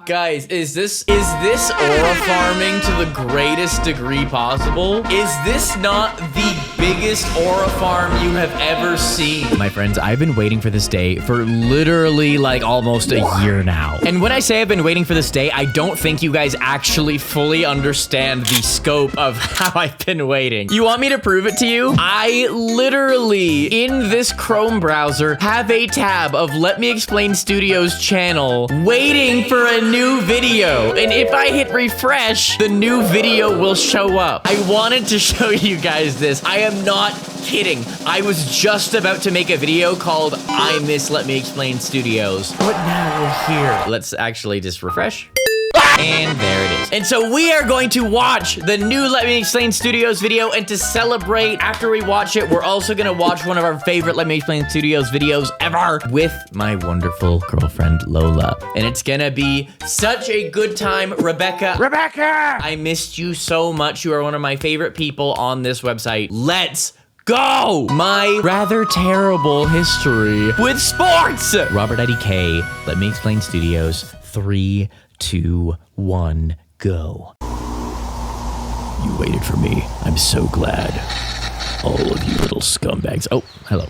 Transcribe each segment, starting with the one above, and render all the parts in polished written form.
Guys, is this aura farming to the greatest degree possible? Is this not the biggest aura farm you have ever seen? My friends, I've been waiting for this day for literally like almost a year now. And when I say I've been waiting for this day, I don't think you guys actually fully understand the scope of how I've been waiting. You want me to prove it to you? I literally, in this Chrome browser, have a tab of Let Me Explain Studios channel waiting for a new video. And if I hit refresh, the new video will show up. I wanted to show you guys this. I am not kidding. I was just about to make a video called I Miss Let Me Explain Studios. But now we're here. Let's actually just refresh. And there it is. And so we are going to watch the new Let Me Explain Studios video, and to celebrate, after we watch it, we're also gonna watch one of our favorite Let Me Explain Studios videos ever with my wonderful girlfriend, Lola. And it's gonna be such a good time. Rebecca, I missed you so much. You are one of my favorite people on this website. Let's go! My rather terrible history with sports. RobertIDK, Let Me Explain Studios, 3, 2, 1, go. You waited for me. I'm so glad. All of you little scumbags. Oh, hello.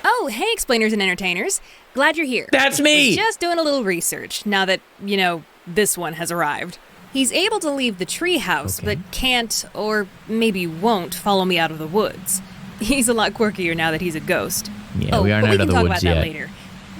Oh, hey, explainers and entertainers. Glad you're here. That's me! Just doing a little research now that, you know, this one has arrived. He's able to leave the treehouse, but can't, or maybe won't, follow me out of the woods. He's a lot quirkier now that he's a ghost. Yeah, we aren't out of the woods yet. We can talk about that later.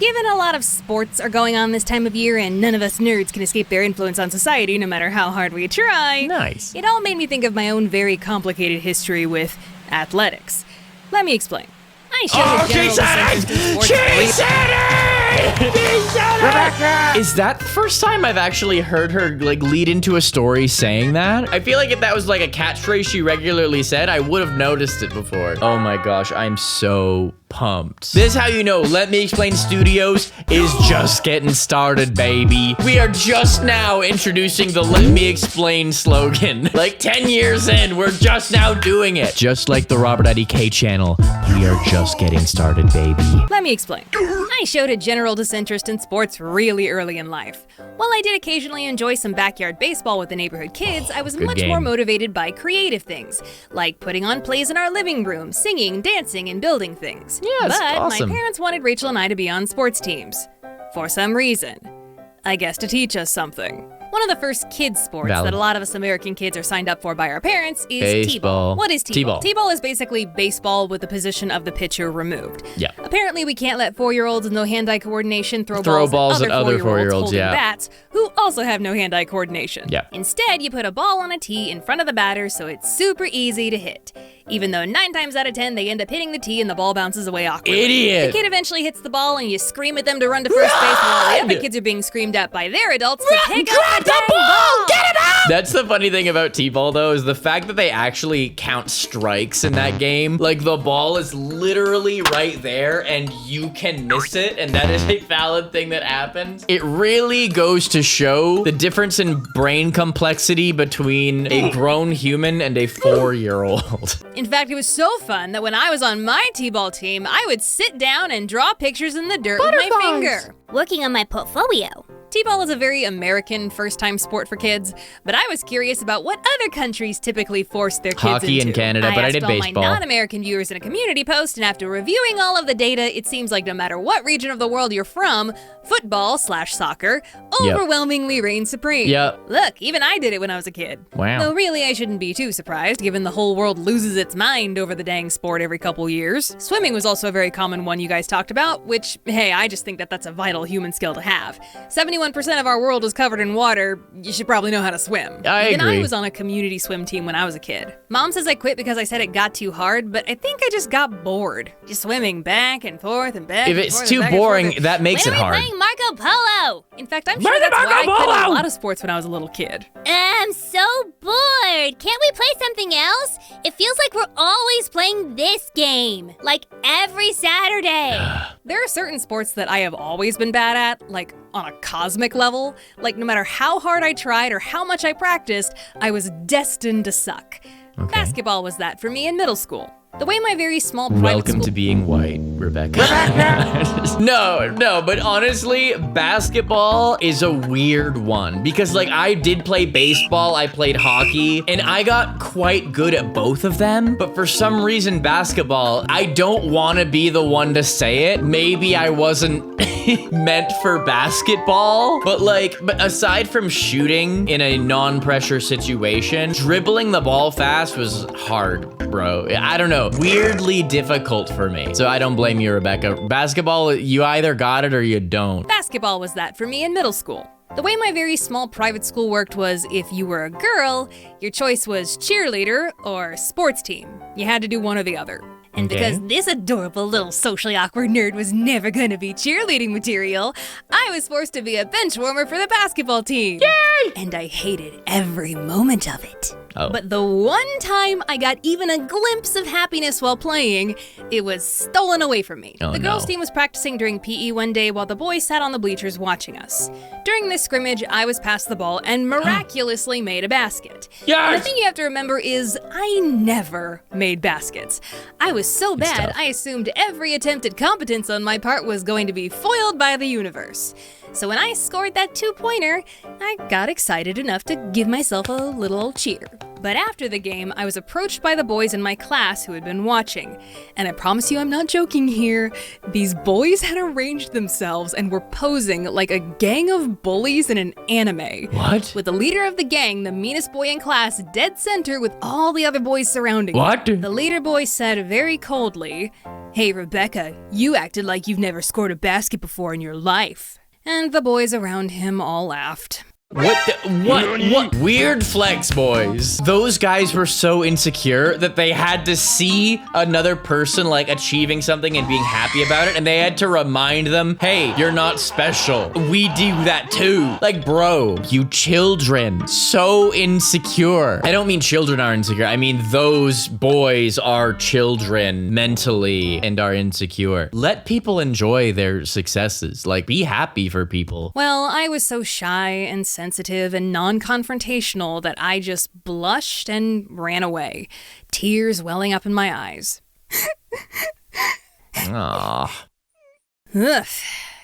Given a lot of sports are going on this time of year and none of us nerds can escape their influence on society no matter how hard we try. Nice. It all made me think of my own very complicated history with athletics. Let me explain. I showed a general descent into sports. She said it! Rebecca! Is that the first time I've actually heard her like lead into a story saying that? I feel like if that was like a catchphrase she regularly said, I would have noticed it before. Oh my gosh, I'm so pumped. This is how you know Let Me Explain Studios is just getting started, baby. We are just now introducing the Let Me Explain slogan. Like 10 years in, we're just now doing it. Just like the RobertIDK channel, we are just getting started, baby. Let me explain. I showed a general disinterest in sports really early in life. While I did occasionally enjoy some backyard baseball with the neighborhood kids, I was much more motivated by creative things, like putting on plays in our living room, singing, dancing, and building things. Yes, but awesome. My parents wanted Rachel and I to be on sports teams. For some reason. I guess to teach us something. One of the first kids' sports that a lot of us American kids are signed up for by our parents is T-ball. What is T-ball? T-ball is basically baseball with the position of the pitcher removed. Yeah. Apparently, we can't let 4-year-olds with no hand-eye coordination throw balls at other 4-year-olds holding bats who also have no hand-eye coordination. Yeah. Instead, you put a ball on a tee in front of the batter so it's super easy to hit. Even though 9 times out of 10, they end up hitting the tee and the ball bounces away awkwardly. Idiot! The kid eventually hits the ball and you scream at them to run to first base while the other kids are being screamed at by their adults to pick up the ball! Get it out! That's the funny thing about T-ball, though, is the fact that they actually count strikes in that game. Like, the ball is literally right there, and you can miss it, and that is a valid thing that happens. It really goes to show the difference in brain complexity between a grown human and a 4-year-old. In fact, it was so fun that when I was on my T-ball team, I would sit down and draw pictures in the dirt with my finger. Working on my portfolio. T-ball is a very American first-time sport for kids, but I was curious about what other countries typically force their kids Hockey into. in Canada, but I did baseball. I asked all my non-American viewers in a community post, and after reviewing all of the data, it seems like no matter what region of the world you're from, football/soccer overwhelmingly reigns supreme. Look, even I did it when I was a kid. Wow. Though really, I shouldn't be too surprised, given the whole world loses its mind over the dang sport every couple years. Swimming was also a very common one you guys talked about, which, hey, I just think that that's a vital human skill to have. 71% of our world is covered in water. You should probably know how to swim. I agree. I was on a community swim team when I was a kid. Mom says I quit because I said it got too hard, but I think I just got bored. Just swimming back and forth and back If and it's forth too boring, that makes it hard. When are we playing Marco Polo? In fact, I'm sure that's why I quit a lot of sports when I was a little kid. I'm so bored. Can't we play something else? It feels like we're always playing this game. Like every Saturday. There are certain sports that I have always been bad at, like on a cosmic level. Like no matter how hard I tried or how much I practiced, I was destined to suck. Basketball was that for me in middle school. The way my very small private Welcome school... to being white. Rebecca. No, but honestly, basketball is a weird one because like I did play baseball, I played hockey, and I got quite good at both of them. But for some reason, basketball, I don't want to be the one to say it. Maybe I wasn't meant for basketball, but aside from shooting in a non-pressure situation, dribbling the ball fast was hard, bro. I don't know, weirdly difficult for me. So I don't blame you, Rebecca. Basketball, you either got it or you don't. Basketball was that for me in middle school. The way my very small private school worked was if you were a girl, your choice was cheerleader or sports team. You had to do one or the other. And because this adorable little socially awkward nerd was never gonna be cheerleading material, I was forced to be a bench warmer for the basketball team. Yay! And I hated every moment of it. Oh. But the one time I got even a glimpse of happiness while playing, it was stolen away from me. The girls' team was practicing during PE one day while the boys sat on the bleachers watching us. During this scrimmage, I was passed the ball and miraculously made a basket. Yes! And the thing you have to remember is I never made baskets. I was so bad, I assumed every attempt at competence on my part was going to be foiled by the universe. So when I scored that 2-pointer, I got excited enough to give myself a little cheer. But after the game, I was approached by the boys in my class who had been watching. And I promise you I'm not joking here. These boys had arranged themselves and were posing like a gang of bullies in an anime. What? With the leader of the gang, the meanest boy in class, dead center with all the other boys surrounding What? him. The leader boy said very coldly, "Hey Rebecca, you acted like you've never scored a basket before in your life." And the boys around him all laughed. What weird flex, boys. Those guys were so insecure that they had to see another person like achieving something and being happy about it, and they had to remind them, hey, you're not special. We do that too. Like, bro, you children, so insecure. I don't mean children are insecure. I mean those boys are children mentally and are insecure. Let people enjoy their successes. Like, be happy for people. Well, I was so shy and sensitive and non-confrontational that I just blushed and ran away, tears welling up in my eyes. Aww. Ugh,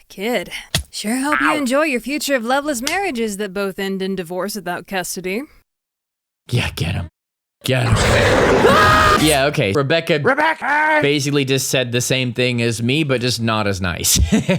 kid. Sure hope you enjoy your future of loveless marriages that both end in divorce without custody. Yeah, get him. Get him. Yeah, okay. Rebecca basically just said the same thing as me, but just not as nice. There's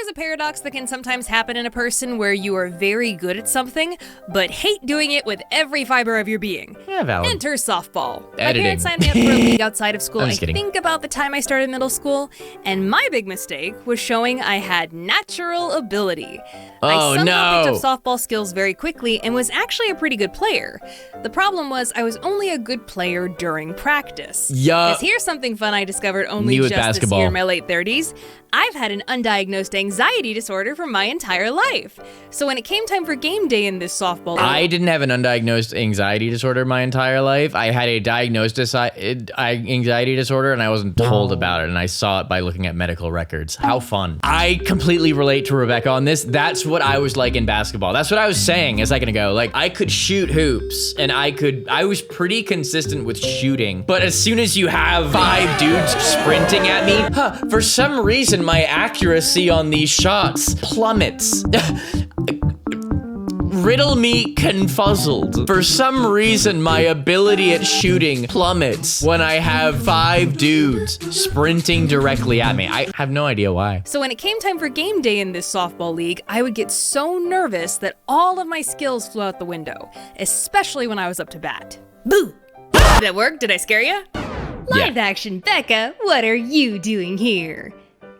a paradox that can sometimes happen in a person where you are very good at something, but hate doing it with every fiber of your being. Yeah, valid. Enter softball. Editing. My parents signed me up for a league outside of school, I'm I just kidding. think about the time I started middle school, and my big mistake was showing I had natural ability. I somehow picked up softball skills very quickly and was actually a pretty good player. The problem was I was only a good player during practice. Yeah. Because here's something fun I discovered only New just at basketball. this year in my late 30s. I've had an undiagnosed anxiety disorder for my entire life. So when it came time for game day in this softball I didn't have an undiagnosed anxiety disorder my entire life. I had a diagnosed anxiety disorder, and I wasn't told about it, and I saw it by looking at medical records. How fun. I completely relate to Rebecca on this. That's what I was like in basketball. That's what I was saying a second ago. Like, I could shoot hoops, and I was pretty consistent with shooting, but as soon as you have 5 dudes sprinting at me, for some reason my accuracy on these shots plummets. Riddle me confuzzled. For some reason, my ability at shooting plummets when I have 5 dudes sprinting directly at me. I have no idea why. So when it came time for game day in this softball league, I would get so nervous that all of my skills flew out the window, especially when I was up to bat. Boo! Did that work? Did I scare you? Live action, Becca, what are you doing here?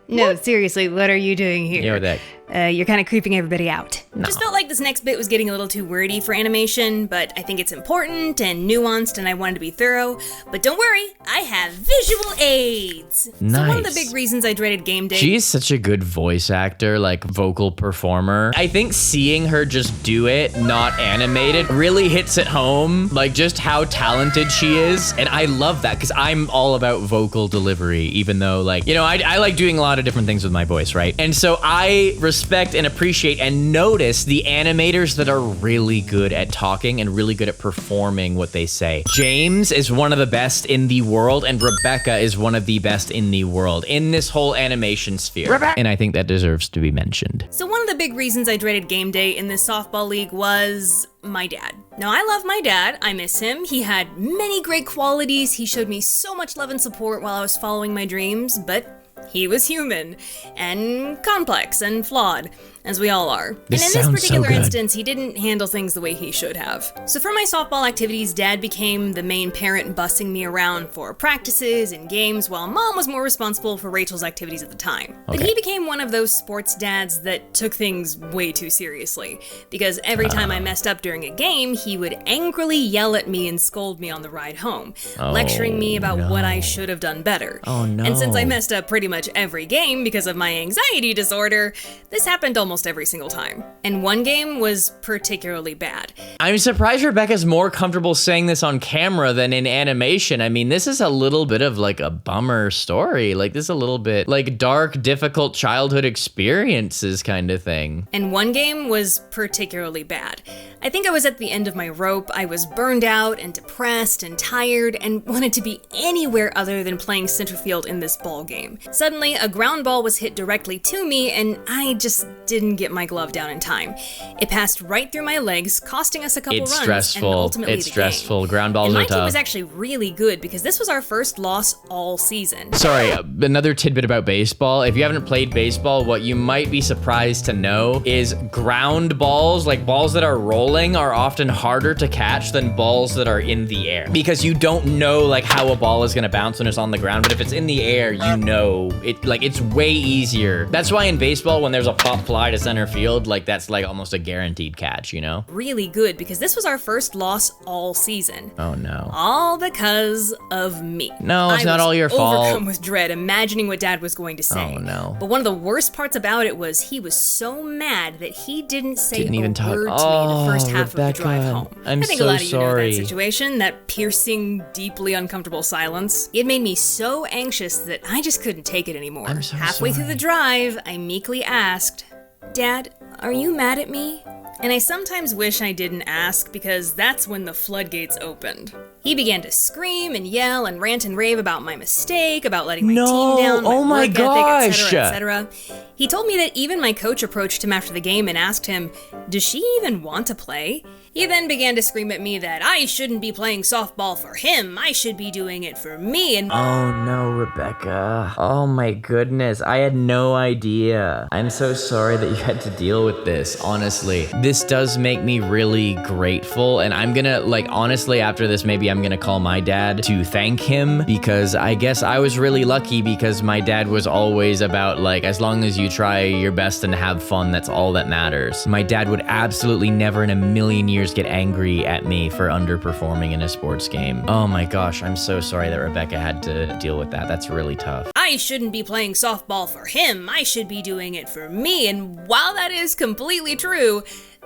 No, seriously, what are you doing here? Yeah, what the heck? You're kind of creeping everybody out. No. Just felt like this next bit was getting a little too wordy for animation, but I think it's important and nuanced, and I wanted to be thorough. But don't worry, I have visual aids. Nice. So one of the big reasons I dreaded game day. She is such a good voice actor, like vocal performer. I think seeing her just do it, not animated, really hits it home, like just how talented she is. And I love that because I'm all about vocal delivery, even though, like, you know, I like doing a lot of different things with my voice, right? And so I respect and appreciate and notice the animators that are really good at talking and really good at performing what they say. James is one of the best in the world, and Rebecca is one of the best in the world in this whole animation sphere. And I think that deserves to be mentioned. So one of the big reasons I dreaded game day in this softball league was my dad. Now, I love my dad. I miss him. He had many great qualities. He showed me so much love and support while I was following my dreams, but he was human and complex and flawed, as we all are. And in this particular instance, he didn't handle things the way he should have. So for my softball activities, Dad became the main parent, bussing me around for practices and games, while Mom was more responsible for Rachel's activities at the time. But he became one of those sports dads that took things way too seriously, because every time I messed up during a game, he would angrily yell at me and scold me on the ride home, lecturing me about what I should have done better. And since I messed up pretty much every game because of my anxiety disorder, this happened almost every single time. And one game was particularly bad. I'm surprised Rebecca's more comfortable saying this on camera than in animation. I mean, this is a little bit of like a bummer story. Like this is a little bit like dark, difficult childhood experiences kind of thing. And one game was particularly bad. I think I was at the end of my rope. I was burned out and depressed and tired and wanted to be anywhere other than playing center field in this ball game. Suddenly, a ground ball was hit directly to me, and I just didn't get my glove down in time. It passed right through my legs, costing us a couple runs. Stressful. And ultimately it's the stressful. Game. Ground balls and are my tough. team was actually really good because this was our first loss all season. Sorry, another tidbit about baseball. If you haven't played baseball, what you might be surprised to know is ground balls, like balls that are rolling, are often harder to catch than balls that are in the air. Because you don't know like how a ball is gonna bounce when it's on the ground, but if it's in the air, you know it. Like it's way easier. That's why in baseball, when there's a pop fly to center field, like that's like almost a guaranteed catch, you know? Really good because this was our first loss all season. Oh no. All because of me. No, it's not all your fault. I was overcome with dread, imagining what Dad was going to say. Oh no. But one of the worst parts about it was he was so mad that he didn't say a word to me the first half of the drive home. I think a lot of you know that situation, that piercing, deeply uncomfortable silence. It made me so anxious that I just couldn't take it anymore. I'm so Halfway through the drive, I meekly asked, "Dad, are you mad at me?" And I sometimes wish I didn't ask because that's when the floodgates opened. He began to scream and yell and rant and rave about my mistake, about letting my team down, my work ethic, etc., etc. He told me that even my coach approached him after the game and asked him, "Does she even want to play?" He then began to scream at me that I shouldn't be playing softball for him, I should be doing it for me, and— Oh no, Rebecca. Oh my goodness, I had no idea. I'm so sorry that you had to deal with this, honestly. This does make me really grateful, and I'm gonna, like, honestly, after this, maybe I'm gonna call my dad to thank him, because I guess I was really lucky because my dad was always about, like, as long as you try your best and have fun, that's all that matters. My dad would absolutely never in a million years get angry at me for underperforming in a sports game. Oh my gosh, I'm so sorry that Rebecca had to deal with that. That's really tough. I shouldn't be playing softball for him, I should be doing it for me, and while that is completely true,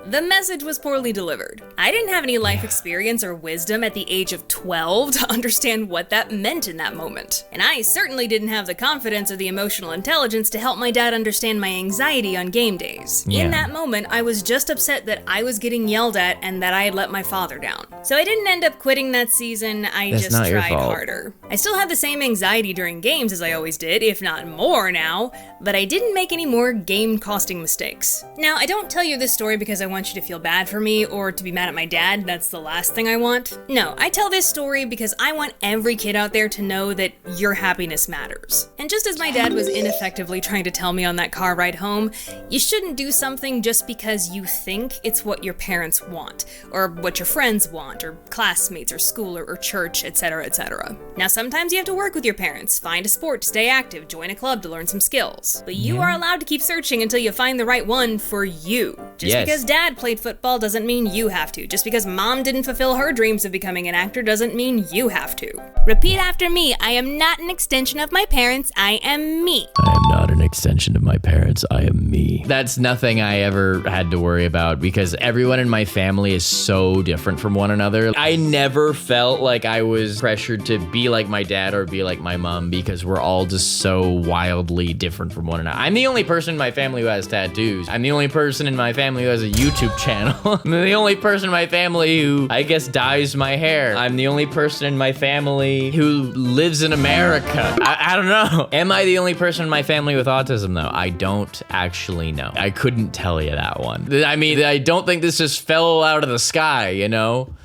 the message was poorly delivered. I didn't have any life experience or wisdom at the age of 12 to understand what that meant in that moment. And I certainly didn't have the confidence or the emotional intelligence to help my dad understand my anxiety on game days. Yeah. In that moment, I was just upset that I was getting yelled at and that I had let my father down. So I didn't end up quitting that season, I just tried harder. I still have the same anxiety during games as I always did, if not more now, but I didn't make any more game-costing mistakes. Now, I don't tell you this story because I want you to feel bad for me or to be mad at my dad. That's the last thing I want. No, I tell this story because I want every kid out there to know that your happiness matters. And just as my dad was ineffectively trying to tell me on that car ride home, you shouldn't do something just because you think it's what your parents want, or what your friends want, or classmates, or school, or church, etc., etc. Now, sometimes you have to work with your parents, find a sport to stay active, join a club to learn some skills. But you are allowed to keep searching until you find the right one for you. Just because dad played football doesn't mean you have to. Just because mom didn't fulfill her dreams of becoming an actor doesn't mean you have to. Repeat after me. I am not an extension of my parents. I am me. I am not an extension of my parents. I am me. That's nothing I ever had to worry about because everyone in my family is so different from one another. I never felt like I was pressured to be like my dad or be like my mom because we're all just so wildly different from one another. I'm the only person in my family who has tattoos. I'm the only person in my family who has a YouTube channel. I'm the only person in my family who, I guess, dyes my hair. I'm the only person in my family who lives in America. I don't know. Am I the only person in my family with autism, though? I don't actually know. I couldn't tell you that one. I mean, I don't think this just fell out of the sky, you know?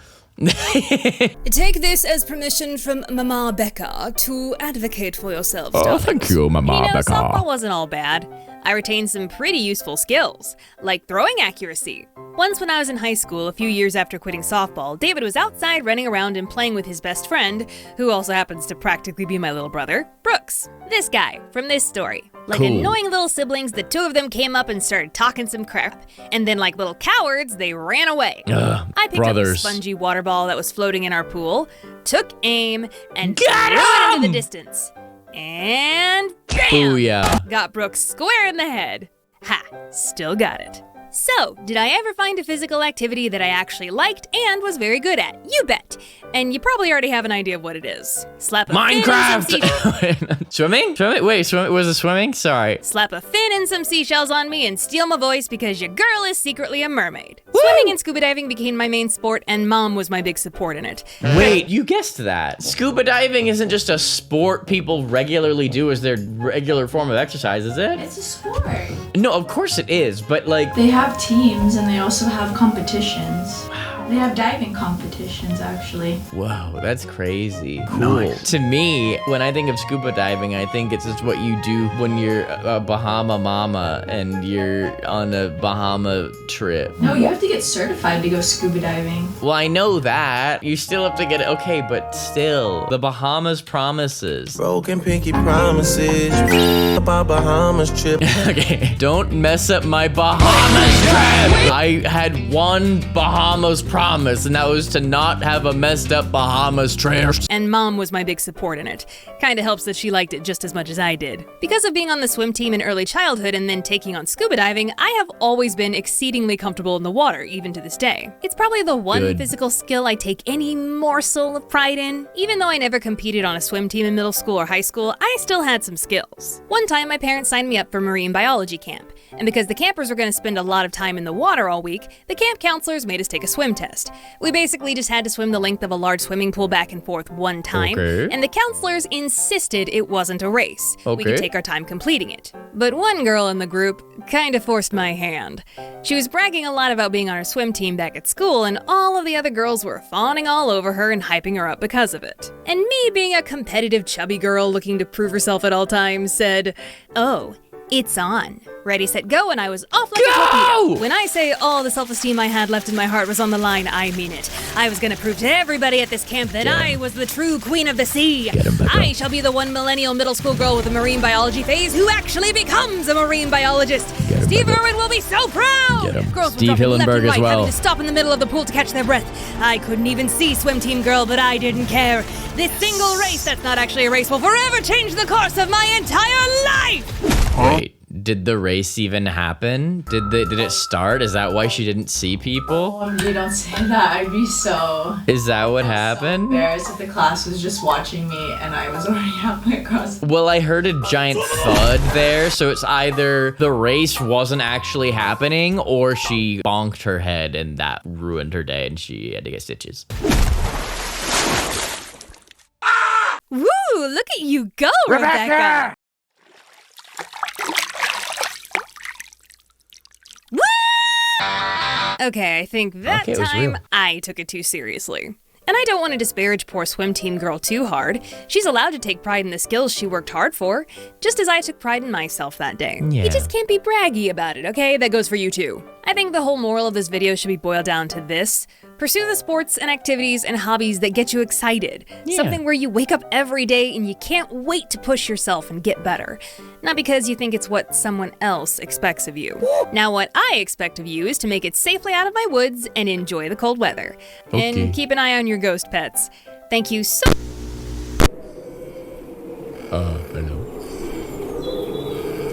Take this as permission from Mama Becca to advocate for yourselves. Oh, thank you, Mama Becca. Softball wasn't all bad. I retained some pretty useful skills, like throwing accuracy. Once when I was in high school, a few years after quitting softball, David was outside running around and playing with his best friend, who also happens to practically be my little brother, Brooks. This guy, from this story. Like annoying little siblings, the two of them came up and started talking some crap, and then like little cowards, they ran away. I picked up a spongy water ball that was floating in our pool, took aim, and threw it into the distance. And bam! Booyah. Got Brooks square in the head. Ha, still got it. So, did I ever find a physical activity that I actually liked and was very good at? You bet. And you probably already have an idea of what it is. Slap a Minecraft! Swimming? Wait, was it swimming? Sorry. Slap a fin and some seashells on me and steal my voice because your girl is secretly a mermaid. Woo! Swimming and scuba diving became my main sport and mom was my big support in it. Wait, you guessed that. Scuba diving isn't just a sport people regularly do as their regular form of exercise, is it? It's a sport. No, of course it is, but like... They have teams and they also have competitions. They have diving competitions, actually. Whoa, that's crazy. Cool. Nice. To me, when I think of scuba diving, I think it's just what you do when you're a Bahama mama and you're on a Bahama trip. No, you have to get certified to go scuba diving. Well, I know that. You still have to get it. Okay, but still. The Bahamas promises. Broken pinky promises. About Bahamas trip. Okay, don't mess up my Bahamas trip. I had one Bahamas promise, and that was to not have a messed up Bahamas trip. And mom was my big support in it. Kinda helps that she liked it just as much as I did. Because of being on the swim team in early childhood and then taking on scuba diving, I have always been exceedingly comfortable in the water, even to this day. It's probably the one physical skill I take any morsel of pride in. Even though I never competed on a swim team in middle school or high school, I still had some skills. One time, my parents signed me up for marine biology camp. And because the campers were going to spend a lot of time in the water all week, the camp counselors made us take a swim test. We basically just had to swim the length of a large swimming pool back and forth one time, and the counselors insisted it wasn't a race. We could take our time completing it. But one girl in the group kinda forced my hand. She was bragging a lot about being on her swim team back at school, and all of the other girls were fawning all over her and hyping her up because of it. And me, being a competitive chubby girl looking to prove herself at all times, said, "Oh, it's on. Ready, set, go," and I was off like a torpedo. When I say all the self-esteem I had left in my heart was on the line, I mean it. I was gonna prove to everybody at this camp that I was the true queen of the sea. I shall be the one millennial middle school girl with a marine biology phase who actually becomes a marine biologist. Steve Irwin will be so proud. Girls Steve were dropping left Hillenberg and right, as well. having to stop in the middle of the pool to catch their breath. I couldn't even see swim team girl, but I didn't care. This single race that's not actually a race will forever change the course of my entire life. Wait. Did the race even happen? Did it start? Is that why she didn't see people? Oh, you don't say that. I'd be so... Is that what happened? Embarrassed if the class was just watching me and I was already halfway across. Well, I heard a giant thud there, so it's either the race wasn't actually happening or she bonked her head and that ruined her day and she had to get stitches. Woo! Look at you go, Rebecca! Okay, I think that time I took it too seriously. And I don't want to disparage poor swim team girl too hard. She's allowed to take pride in the skills she worked hard for, just as I took pride in myself that day. Yeah. You just can't be braggy about it, okay? That goes for you too. I think the whole moral of this video should be boiled down to this. Pursue the sports and activities and hobbies that get you excited. Yeah. Something where you wake up every day and you can't wait to push yourself and get better. Not because you think it's what someone else expects of you. Now what I expect of you is to make it safely out of my woods and enjoy the cold weather. Okay. And keep an eye on your ghost pets. Thank you so Hello.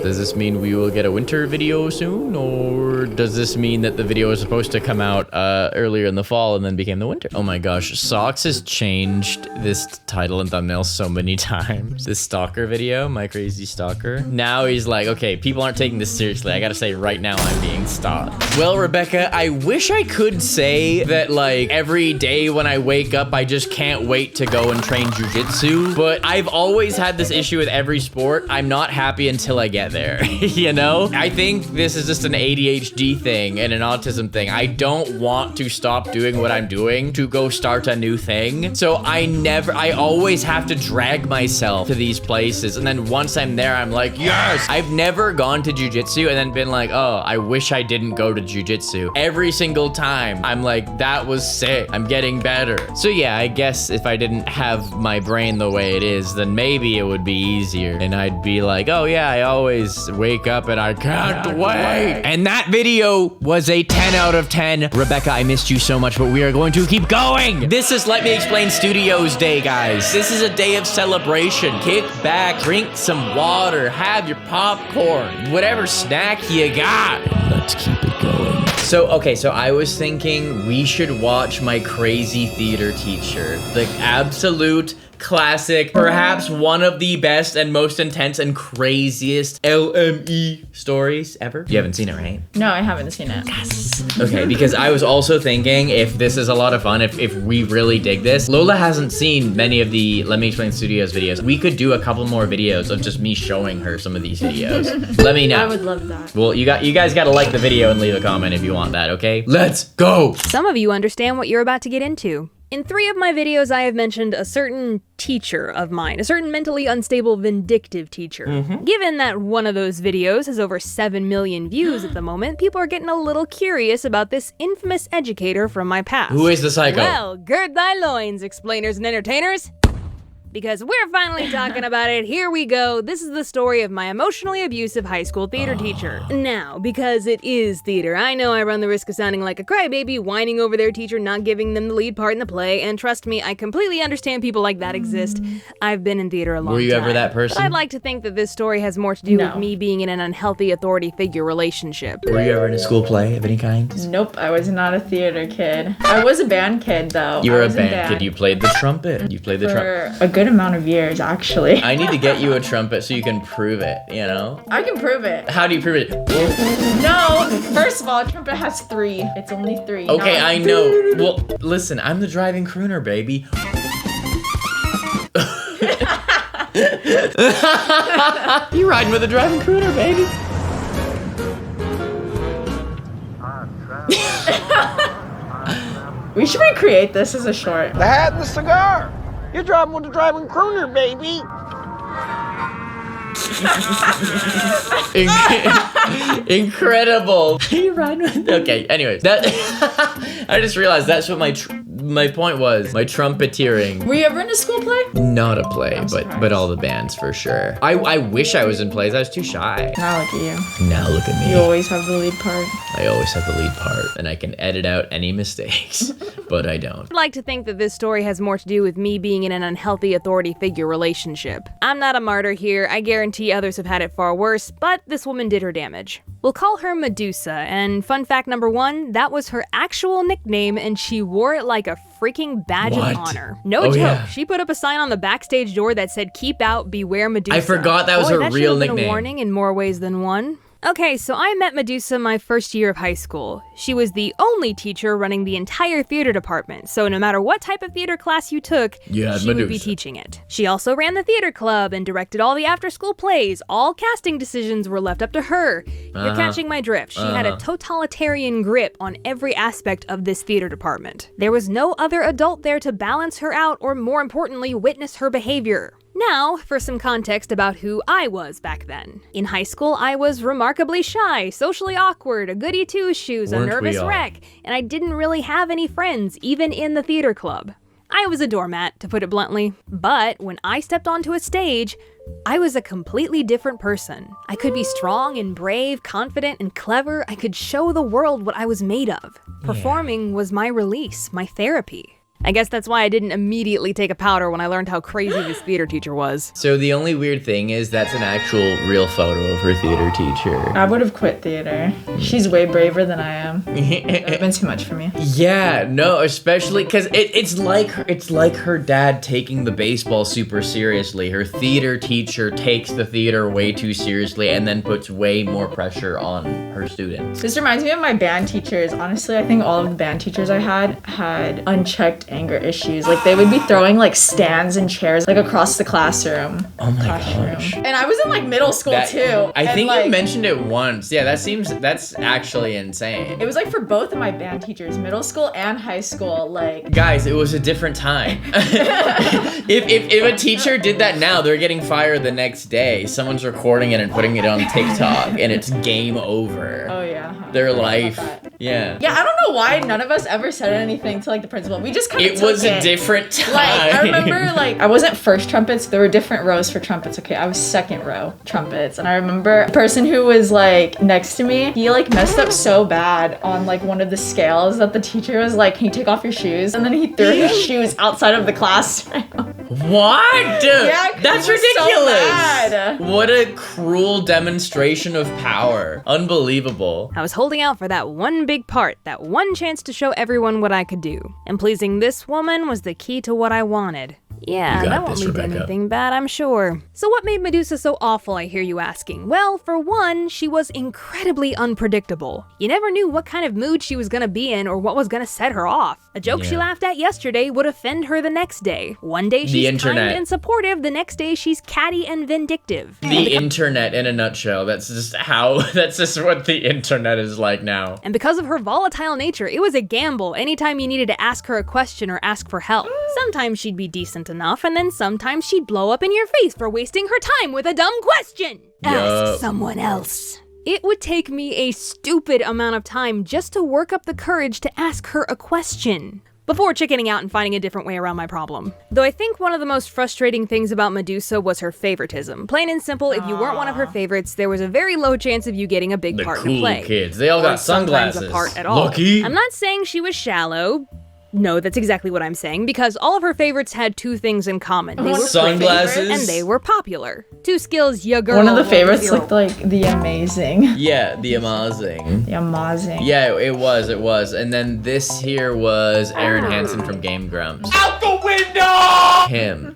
Does this mean we will get a winter video soon, or does this mean that the video is supposed to come out earlier in the fall and then became the winter? Oh my gosh, Socks has changed this title and thumbnail so many times. This stalker video, my crazy stalker. Now he's like, okay, people aren't taking this seriously. I gotta say right now I'm being stalked. Well, Rebecca, I wish I could say that like every day when I wake up, I just can't wait to go and train jujitsu, but I've always had this issue with every sport. I'm not happy until I get there, you know? I think this is just an ADHD thing and an autism thing. I don't want to stop doing what I'm doing to go start a new thing. So I always have to drag myself to these places. And then once I'm there, I'm like, yes! I've never gone to jujitsu and then been like, oh, I wish I didn't go to jujitsu. Every single time, I'm like, that was sick. I'm getting better. So yeah, I guess if I didn't have my brain the way it is, then maybe it would be easier. And I'd be like, oh yeah, I always wake up and I can't wait. And that video was a 10 out of 10. Rebecca, I missed you so much, but we are going to keep going. This is Let Me Explain Studios Day, guys. This is a day of celebration. Kick back, drink some water, have your popcorn, whatever snack you got. Let's keep it going. So I was thinking we should watch My Crazy Theater Teacher. The absolute classic, perhaps one of the best and most intense and craziest LME stories ever. You haven't seen it, right? No, I haven't seen it. Okay, because I was also thinking if this is a lot of fun, if we really dig this. Lola hasn't seen many of the Let Me Explain Studios videos. We could do a couple more videos of just me showing her some of these videos. Let me know. I would love that. Well, you guys gotta like the video and leave a comment if you want that, okay? Let's go! Some of you understand what you're about to get into. In 3 of my videos, I have mentioned a certain teacher of mine, a certain mentally unstable, vindictive teacher. Given that one of those videos has over 7 million views at the moment, people are getting a little curious about this infamous educator from my past. Who is the psycho? Well, gird thy loins, explainers and entertainers. Because we're finally talking about it, here we go. This is the story of my emotionally abusive high school theater teacher. Now, because it is theater, I know I run the risk of sounding like a crybaby, whining over their teacher, not giving them the lead part in the play, and trust me, I completely understand people like that exist. I've been in theater a long time. Were you ever that person? But I'd like to think that this story has more to do with me being in an unhealthy authority figure relationship. Were you ever in a school play of any kind? Nope, I was not a theater kid. I was a band kid, though. You were a band kid. You played the trumpet. You played the trumpet. For a good amount of years, actually. I need to get you a trumpet so you can prove it, you know? I can prove it. How do you prove it? No, first of all, a trumpet has 3. It's only 3. Okay, I know. Well, listen, I'm the driving crooner, baby. You riding with a driving crooner, baby. We should recreate this as a short. The hat and the cigar. You're driving with the driving crooner, baby. Incredible. You riding with? Okay. Anyways, that I just realized that's what my point was. My trumpeteering. Were you ever in a school play? Not a play, but all the bands for sure. I wish I was in plays. I was too shy. Now look at you. Now look at me. You always have the lead part. I always have the lead part, and I can edit out any mistakes, but I don't. I'd like to think that this story has more to do with me being in an unhealthy authority figure relationship. I'm not a martyr here, I guarantee others have had it far worse, but this woman did her damage. We'll call her Medusa, and fun fact number 1, that was her actual nickname, and she wore it like a freaking badge of honor. No joke, yeah. She put up a sign on the backstage door that said, "Keep out, beware Medusa." I forgot that was her that real should have been nickname. A warning in more ways than one. Okay, so I met Medusa my first year of high school. She was the only teacher running the entire theater department, so no matter what type of theater class you took, she would be teaching it. She also ran the theater club and directed all the after-school plays. All casting decisions were left up to her. You're catching my drift. She had a totalitarian grip on every aspect of this theater department. There was no other adult there to balance her out or, more importantly, witness her behavior. Now, for some context about who I was back then. In high school, I was remarkably shy, socially awkward, a goody two-shoes, a nervous wreck, and I didn't really have any friends, even in the theater club. I was a doormat, to put it bluntly. But when I stepped onto a stage, I was a completely different person. I could be strong and brave, confident and clever. I could show the world what I was made of. Performing was my release, my therapy. I guess that's why I didn't immediately take a powder when I learned how crazy this theater teacher was. So the only weird thing is that's an actual real photo of her theater teacher. I would have quit theater. She's way braver than I am. It would have been too much for me. Yeah, no, especially because it's like her dad taking the baseball super seriously. Her theater teacher takes the theater way too seriously and then puts way more pressure on her students. This reminds me of my band teachers. Honestly, I think all of the band teachers I had unchecked anger issues. Like they would be throwing like stands and chairs like across the classroom. Oh my gosh. And I was in like middle school too. I think like, you mentioned it once. Yeah, that's actually insane. It was like for both of my band teachers, middle school and high school. Like guys, it was a different time. if a teacher did that now, they're getting fired the next day. Someone's recording it and putting it on TikTok and it's game over. Oh yeah. Their life. Yeah. Yeah, I don't know why none of us ever said anything to like the principal. We just kind of It was a different time. Like, I remember, like, I wasn't first trumpets. There were different rows for trumpets. Okay, I was second row trumpets. And I remember a person who was, like, next to me, he, like, messed up so bad on, like, one of the scales that the teacher was like, can you take off your shoes? And then he threw his shoes outside of the classroom. What? Yeah, that's he was ridiculous. so mad. What a cruel demonstration of power. Unbelievable. I was holding out for that one big part, that one chance to show everyone what I could do. And pleasing this woman was the key to what I wanted. Yeah, that won't lead to anything bad, I'm sure. So what made Medusa so awful, I hear you asking? Well, for one, she was incredibly unpredictable. You never knew what kind of mood she was gonna be in or what was gonna set her off. A joke she laughed at yesterday would offend her the next day. One day she's kind and supportive, the next day she's catty and vindictive. The internet in a nutshell. That's just what the internet is like now. And because of her volatile nature, it was a gamble anytime you needed to ask her a question or ask for help. Sometimes she'd be decent enough, and then sometimes she'd blow up in your face for wasting her time with a dumb question. Ask someone else. It would take me a stupid amount of time just to work up the courage to ask her a question before chickening out and finding a different way around my problem. Though I think one of the most frustrating things about Medusa was her favoritism. Plain and simple, if you weren't one of her favorites, there was a very low chance of you getting a big part in a play. The cool kids, they all got sunglasses. A part at all. Lucky. I'm not saying she was shallow. No, that's exactly what I'm saying, because all of her favorites had two things in common. They were sunglasses and they were popular. Two skills your girl. One of the favorites looked like the amazing. Yeah, the amazing. The amazing. Yeah, it was. And then this here was Aaron Hansen from Game Grumps. Out the window! Him.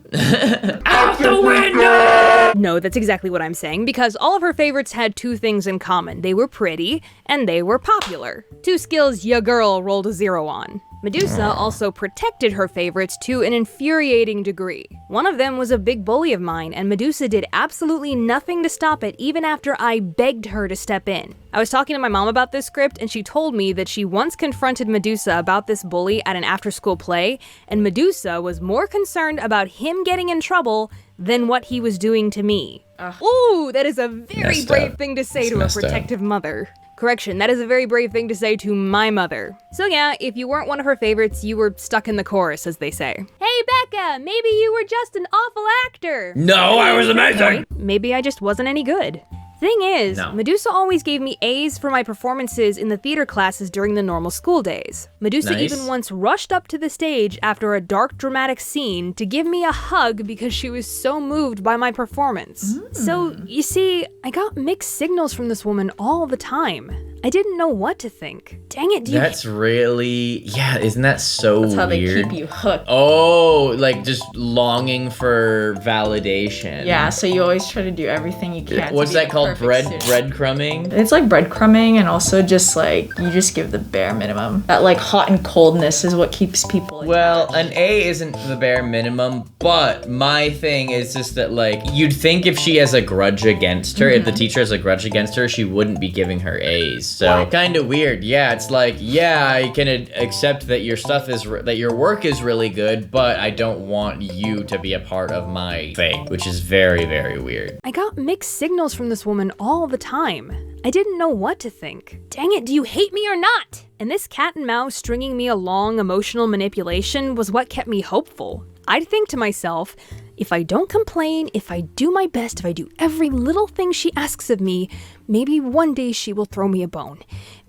Out the window! No, that's exactly what I'm saying, because all of her favorites had two things in common. They were pretty, and they were popular. Two skills your girl rolled a 0 on. Medusa also protected her favorites to an infuriating degree. One of them was a big bully of mine, and Medusa did absolutely nothing to stop it even after I begged her to step in. I was talking to my mom about this script, and she told me that she once confronted Medusa about this bully at an after-school play, and Medusa was more concerned about him getting in trouble than what he was doing to me. Ooh, that is a very brave thing to say to a protective mother. Correction, that is a very brave thing to say to my mother. So yeah, if you weren't one of her favorites, you were stuck in the chorus, as they say. Hey Becca, maybe you were just an awful actor. No, I was amazing. Maybe I just wasn't any good. Thing is, Medusa always gave me A's for my performances in the theater classes during the normal school days. Medusa even once rushed up to the stage after a dark, dramatic scene to give me a hug because she was so moved by my performance. So, you see, I got mixed signals from this woman all the time. I didn't know what to think. Dang it, dude. That's really, isn't that so weird? That's how they keep you hooked. Oh, like just longing for validation. Yeah, so you always try to do everything you can. What's that called? Breadcrumbing? It's like breadcrumbing, and also just like, you just give the bare minimum. That like hot and coldness is what keeps people attached. Well, an A isn't the bare minimum, but my thing is just that like, you'd think if she has a grudge against her, if the teacher has a grudge against her, she wouldn't be giving her A's. So kind of weird. Yeah, it's like, yeah, I can accept that your stuff is, that your work is really good, but I don't want you to be a part of my thing, which is very, very weird. I got mixed signals from this woman all the time. I didn't know what to think. Dang it, do you hate me or not? And this cat and mouse stringing me along emotional manipulation was what kept me hopeful. I'd think to myself, if I don't complain, if I do my best, if I do every little thing she asks of me, maybe one day she will throw me a bone.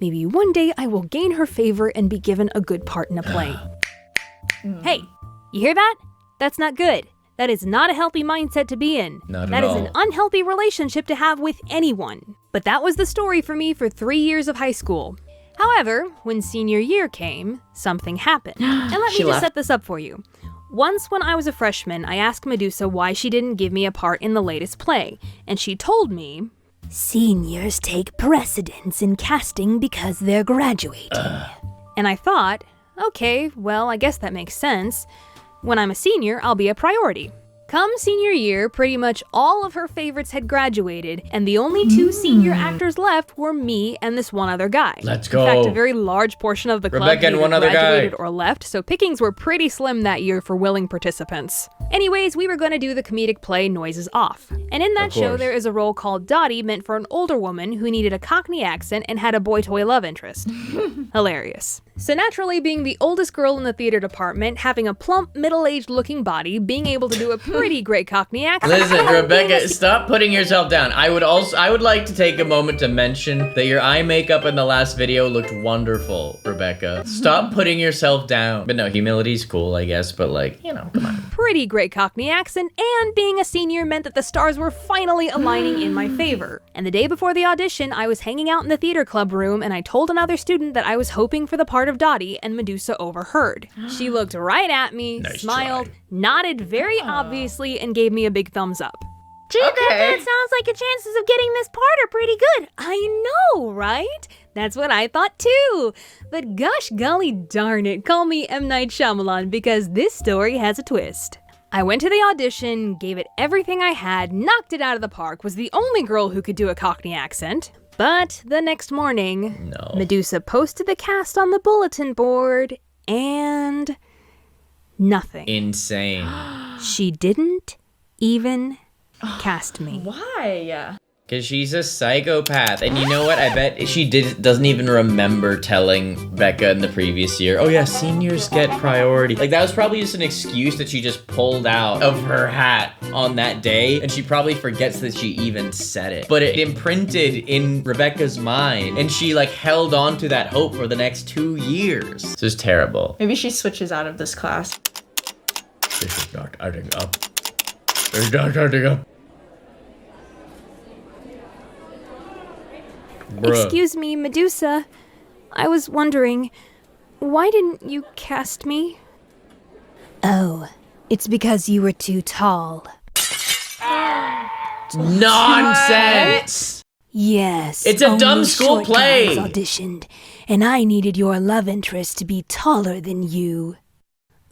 Maybe one day I will gain her favor and be given a good part in a play. Hey, you hear that? That's not good. That is not a healthy mindset to be in. Not that at is all. an unhealthy relationship to have with anyone. But that was the story for me for 3 years of high school. However, when senior year came, something happened. And let me just set this up for you. Once when I was a freshman, I asked Medusa why she didn't give me a part in the latest play, and she told me, "Seniors take precedence in casting because they're graduating." And I thought, okay, well, I guess that makes sense. When I'm a senior, I'll be a priority. Come senior year, pretty much all of her favorites had graduated, and the only 2 senior actors left were me and this one other guy. Let's go. In fact, a very large portion of the club Rebecca and either one other graduated guy. or left, so pickings were pretty slim that year for willing participants. Anyways, we were going to do the comedic play Noises Off. And in that show, there is a role called Dottie meant for an older woman who needed a Cockney accent and had a boy-toy love interest. Hilarious. So naturally, being the oldest girl in the theater department, having a plump, middle-aged looking body, being able to do a pretty great Cockney accent. Listen, Rebecca, stop putting yourself down. I would like to take a moment to mention that your eye makeup in the last video looked wonderful, Rebecca. Stop putting yourself down. But no, humility's cool, I guess, but like, you know, come on. Pretty great Cockney accent, and being a senior meant that the stars were finally aligning in my favor. And the day before the audition, I was hanging out in the theater club room, and I told another student that I was hoping for the part of Dottie, and Medusa overheard. She looked right at me, smiled, nodded very obviously, and gave me a big thumbs up. Gee, that sounds like your chances of getting this part are pretty good. I know, right? That's what I thought too. But gosh golly darn it, call me M. Night Shyamalan because this story has a twist. I went to the audition, gave it everything I had, knocked it out of the park, was the only girl who could do a Cockney accent. But the next morning, Medusa posted the cast on the bulletin board, and nothing. Insane. She didn't even cast me. Why? Because she's a psychopath. And you know what? I bet she doesn't even remember telling Becca in the previous year, oh yeah, seniors get priority. Like, that was probably just an excuse that she just pulled out of her hat on that day. And she probably forgets that she even said it. But it imprinted in Rebecca's mind. And she, like, held on to that hope for the next 2 years. This is terrible. Maybe she switches out of this class. This is not adding up. It's not adding up. Bruh. Excuse me, Medusa. I was wondering, why didn't you cast me? Oh, it's because you were too tall. Nonsense! Yes. It's a only dumb school short play. guys auditioned, and I needed your love interest to be taller than you.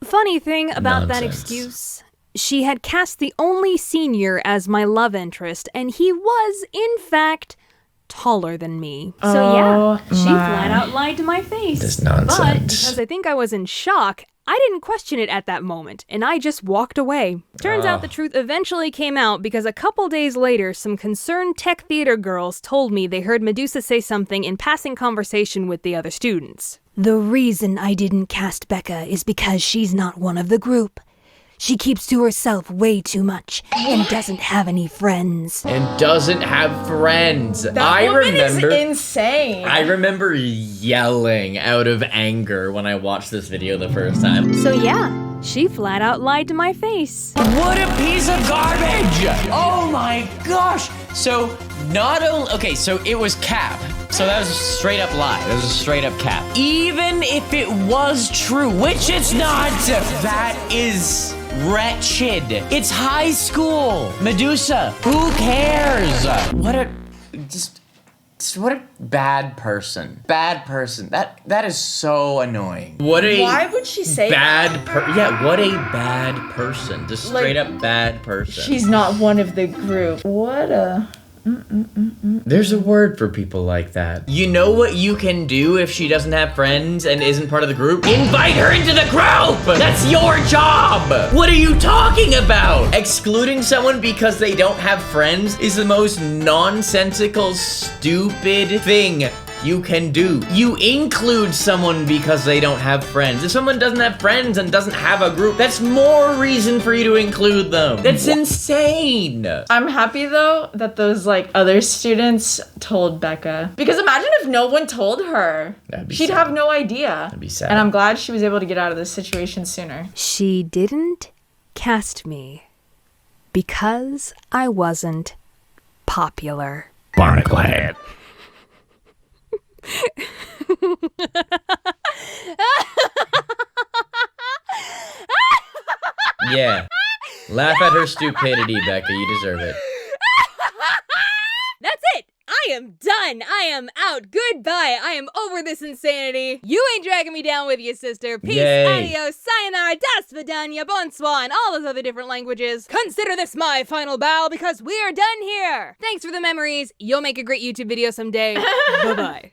Funny thing about that excuse, she had cast the only senior as my love interest, and he was, in fact, taller than me. So yeah, she flat out lied to my face. This nonsense. But because I think I was in shock, I didn't question it at that moment, and I just walked away. Turns out the truth eventually came out because a couple days later, some concerned tech theater girls told me they heard Medusa say something in passing conversation with the other students. The reason I didn't cast Becca is because she's not one of the group. She keeps to herself way too much and doesn't have any friends. And doesn't have friends. That woman is insane. I remember yelling out of anger when I watched this video the first time. So yeah, she flat out lied to my face. What a piece of garbage! Oh my gosh! So, not only, okay, so it was cap. So that was a straight up lie. That was a straight up cap. Even if it was true, which it's not, that is wretched. It's high school. Medusa, who cares? What a bad person. Bad person. That is so annoying. Why would she say Yeah, what a bad person. Just straight up bad person. She's not one of the group. What a There's a word for people like that. You know what you can do if she doesn't have friends and isn't part of the group? Invite her into the group! That's your job! What are you talking about? Excluding someone because they don't have friends is the most nonsensical, stupid thing you can do. You include someone because they don't have friends. If someone doesn't have friends and doesn't have a group, that's more reason for you to include them. That's insane. I'm happy though that those like other students told Becca. Because imagine if no one told her. She'd have no idea. That'd be sad. And I'm glad she was able to get out of this situation sooner. She didn't cast me because I wasn't popular. Barnacle head. Yeah. Laugh at her stupidity, Becca. You deserve it. That's it! I am done! I am out! Goodbye! I am over this insanity! You ain't dragging me down with you, sister! Peace, Yay. adios, sayonara, das vidanya, bonsoir, and all those other different languages. Consider this my final bow because we are done here! Thanks for the memories. You'll make a great YouTube video someday. Bye-bye.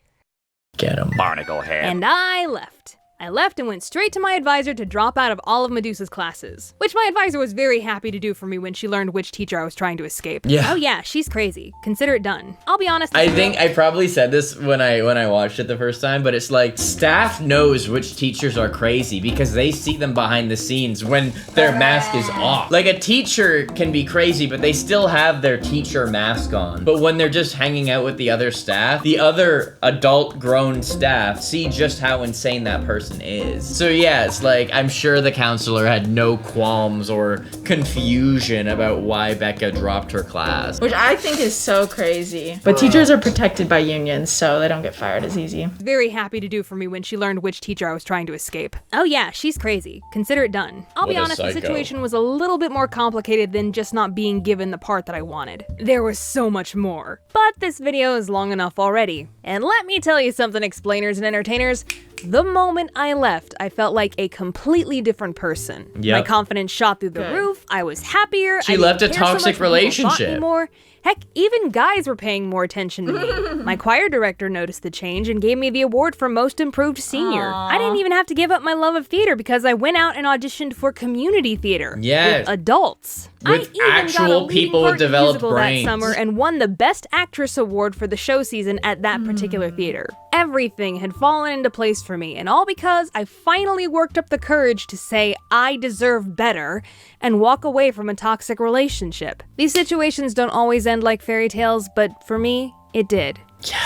Get him. Barnacle head. And I left. I left and went straight to my advisor to drop out of all of Medusa's classes, which my advisor was very happy to do for me when she learned which teacher I was trying to escape. Yeah. Oh yeah, she's crazy. Consider it done. I'll be honest. I think I probably said this when I watched it the first time, but it's like staff knows which teachers are crazy because they see them behind the scenes when their mask is off. Like a teacher can be crazy, but they still have their teacher mask on. But when they're just hanging out with the other staff, the other adult grown staff see just how insane that person is. So yeah, it's like I'm sure the counselor had no qualms or confusion about why Becca dropped her class. Which I think is so crazy. But teachers are protected by unions, so they don't get fired as easy. Very happy to do for me when she learned which teacher I was trying to escape. Oh yeah, she's crazy. Consider it done. I'll be What a honest, the psycho. situation was a little bit more complicated than just not being given the part that I wanted. There was so much more. But this video is long enough already. And let me tell you something, explainers and entertainers. The moment I left, I felt like a completely different person. Yep. My confidence shot through the Good. roof. I was happier. She I didn't left a care so much toxic what people thought relationship. anymore. Heck, even guys were paying more attention to me. My choir director noticed the change and gave me the award for Most Improved Senior. I didn't even have to give up my love of theater because I went out and auditioned for community theater Yes. with adults. With I even got actual a leading people part with in a developed musical brains. that summer and won the Best Actress award for the show season at that particular theater. Everything had fallen into place for me, and all because I finally worked up the courage to say I deserve better and walk away from a toxic relationship. These situations don't always end like fairy tales, but for me, it did.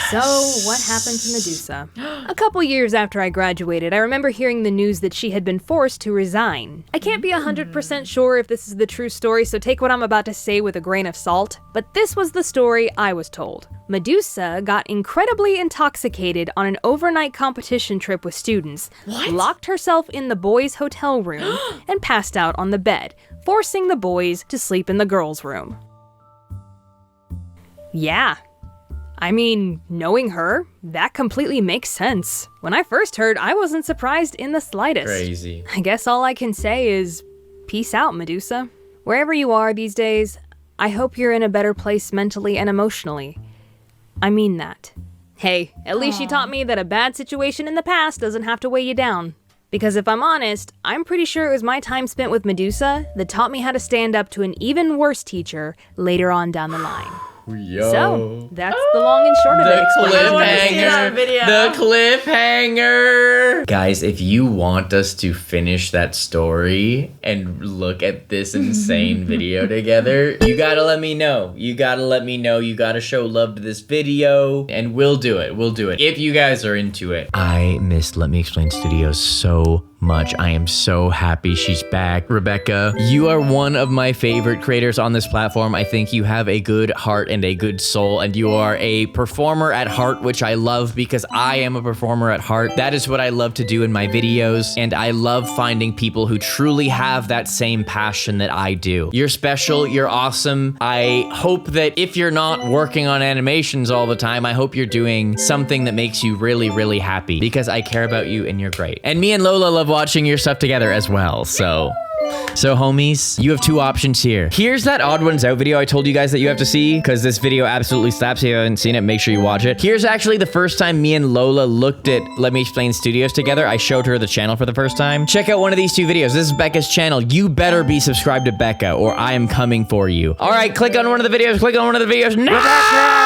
So, what happened to Medusa? A couple years after I graduated, I remember hearing the news that she had been forced to resign. I can't be 100% sure if this is the true story, so take what I'm about to say with a grain of salt, but this was the story I was told. Medusa got incredibly intoxicated on an overnight competition trip with students, locked herself in the boys' hotel room, and passed out on the bed, forcing the boys to sleep in the girls' room. Yeah. I mean, knowing her, that completely makes sense. When I first heard, I wasn't surprised in the slightest. Crazy. I guess all I can say is, peace out, Medusa. Wherever you are these days, I hope you're in a better place mentally and emotionally. I mean that. Hey, at least she taught me that a bad situation in the past doesn't have to weigh you down. Because if I'm honest, I'm pretty sure it was my time spent with Medusa that taught me how to stand up to an even worse teacher later on down the line. Yo. So, that's the long and short of it. I wanna see that video. The cliffhanger. Guys, if you want us to finish that story and look at this insane video together, you gotta let me know. You gotta show love to this video, and we'll do it. We'll do it. If you guys are into it. I missed Let Me Explain Studios so much. I am so happy she's back. Rebecca, you are one of my favorite creators on this platform. I think you have a good heart and a good soul, and you are a performer at heart, which I love because I am a performer at heart. That is what I love to do in my videos, and I love finding people who truly have that same passion that I do. You're special, you're awesome. I hope that if you're not working on animations all the time, I hope you're doing something that makes you really, really happy because I care about you and you're great. And me and Lola love watching your stuff together as well, so So homies, you have two options here. Here's that Odd Ones Out video I told you guys that you have to see, because this video absolutely slaps. If you haven't seen it, make sure you watch it. Here's actually the first time me and Lola looked at Let Me Explain Studios together. I showed her the channel for the first time. Check out one of these two videos. This is Becca's channel. You better be subscribed to Becca or I am coming for you. All right, click on one of the videos. Click on one of the videos now.